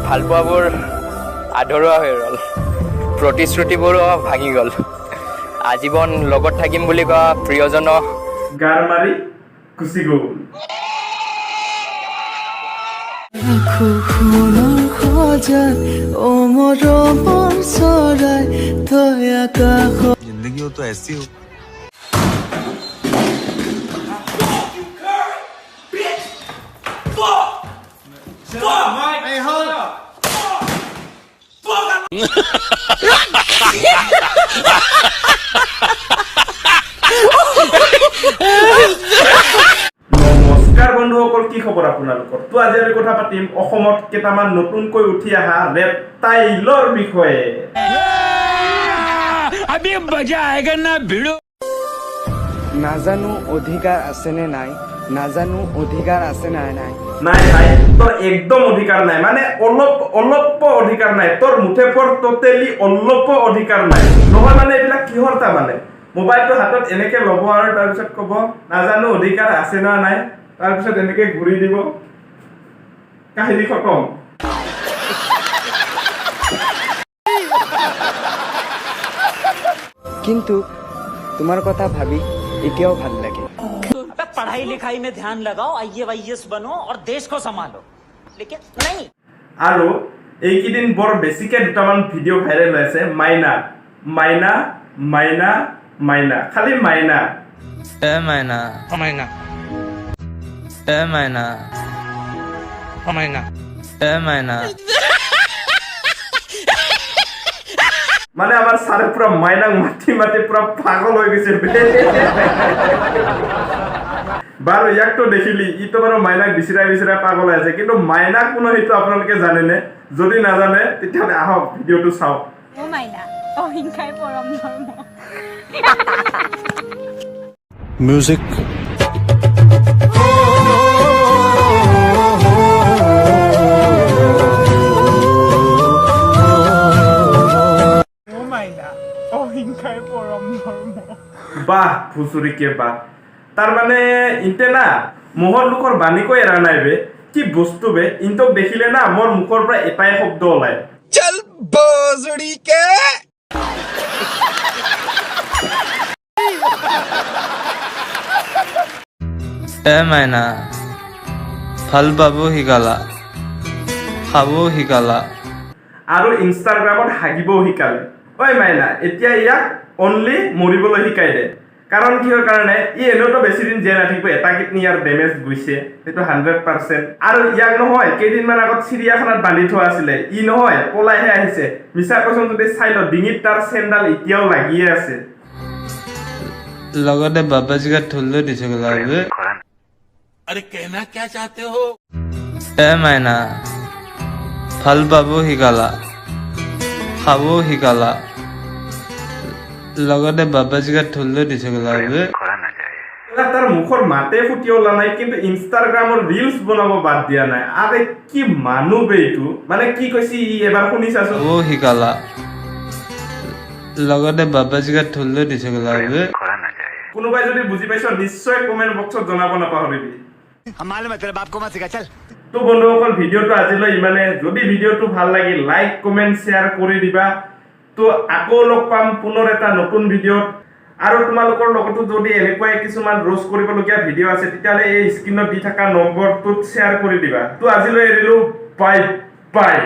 ভালপোৱাবোৰ আধৰুৱা হৈ ৰ'ল, প্ৰতিশ্ৰুতিবোৰো ভাঙি গ'ল। আজীৱন লগত থাকিম বুলি কোৱা প্ৰিয়জনক গাৰ মাৰি গুচি গ'ল। जिंदगी हो तो ऐसी हो। নমস্কাৰ বন্ধুসকল, কি খবৰ আপোনালোকৰ? তো আজি আমি কথা পাতিম অসমত কেইটামান নতুনকৈ উঠি অহা ৰেপটাইলৰ বিষয়ে। নাজানো অধিকাৰ আছে নে নাই, নাজানো অধিকাৰ আছে নাই নাই নাই ভাই, তোৰ একদম অধিকাৰ নাই, মানে অলপ অধিকাৰ নাই, তোৰ মুঠে পৰ টোটেলি অলপ অধিকাৰ নাই। নহয় মানে এইবিলাক কিহৰ তাৰমানে মোবাইলটো হাতত এনেকে ল'ব আৰু তাৰপিছত ক'ব নাজানো অধিকাৰ আছে না নাই, তাৰপিছত এনেকে ঘূৰি দিব, কাহিনী খতম। কিন্তু তোমাৰ কথা ভাবি এতিয়াও ভাল লাগে। पढ़ाई लिखाई में ध्यान लगाओ, IAS बनो और देश को संभालो, लेकिन नहीं। আৰু এইকেইদিন বৰ বেছিকে দুটামান ভিডিঅ' ভাইৰেল হৈ আছে, মাইনা মাইনা মাইনা মাইনা, খালি মাইনা মাইনা মাইনা মাইনা মাইনা মাইনা। মানে আমাৰ ছাৰে পুৰা মাইনাক মাতি মাতি পুৰা পাগল হৈ গৈছে। বাৰু ইয়াকতো দেখিলি, ইটো বাৰু মাইনাক বিচৰাই বিচৰাই পাগল হৈ আছে, কিন্তু মাইনা কোনো সেইটো আপোনালোকে জানেনে? যদি নাজানে তেতিয়াহ'লে আহক ভিডিঅ'টো চাওক। মাইনা অহিংসাই পৰম ধৰ্ম। म्यूजिक বাহ ভুচুৰিকে বাহ। তাৰমানে ইনতে না মোহৰ লোকৰ বাণীকৈ এৰা নাই বে, কি বস্তু বে। ইনতক দেখিলে না মোৰ মুখৰ পৰা এটাই শব্দ ওলায়, चल बोजड़ी के। মাইনা ভাল পাব শিকালা, খাব শিকালা, আৰু ইনষ্টাগ্ৰামত হাগিবও শিকালে। ঐ মাইনা, এতিয়া ইয়াক অনলি মৰিবলৈ শিকাই দে। কাৰণ কিহৰ কাৰণে? ই এনেওতো বেছি দিন জীয়াই নাথাকিব, এটা কিডনী ইয়াৰ ডেমেজ গৈছে, সেইটো 100%। আৰু ইয়াক নহয় কেইদিনমান আগত চিৰিয়াখানাত বান্ধি থোৱা আছিলে, ই নহয় পলাইহে আহিছে। মিছা কৈছোঁ যদি চাই ল, ডিঙিত তাৰ চেণ্ডাল এতিয়াও লাগিয়ে আছে। লগতে বাবাজীক ঠুল্লো দিছো গলা। अरे कहना क्या चाहते हो? মাইনা ভাল পাব শিকালা, খাব শিকালা, লগতে বাবাজীক ঠুল্লো দিছো গলা। তাৰ মুখৰ মাতে ফুটি ওলা নাই, কিন্তু ইনষ্টাগ্ৰামৰ ৰিলছ বনাব বাদ দিয়া নাই। আৰে কি মানুহ বে এইটো, মানে কি কৈছে ই এবাৰ শুনি চাচোন। খাব শিকালা, লগতে বাবাজীক ঠুল্লো দিছো গলা। কোনোবাই যদি বুজি পাইছ নিশ্চয় কমেণ্ট বক্সত জনাব নাপাহৰিবি। তো বন্ধুসকল, ভিডিঅ'টো আজিলৈ ইমানে। যদি ভিডিঅ'টো ভাল লাগিল লাইক কমেণ্ট শ্বেয়াৰ কৰি দিবা। তো আকৌ লগ পাম পুনৰ এটা নতুন ভিডিঅ'ত। আৰু তোমালোকৰ লগতো যদি এনেকুৱাই কিছুমান ৰোষ্ট কৰিবলগীয়া ভিডিঅ' আছে তেতিয়াহ'লে এই স্ক্ৰীণত দি থকা নম্বৰটোত শ্বেয়াৰ কৰি দিবা। তো আজিলৈ এৰিলোঁ, বাই বাই।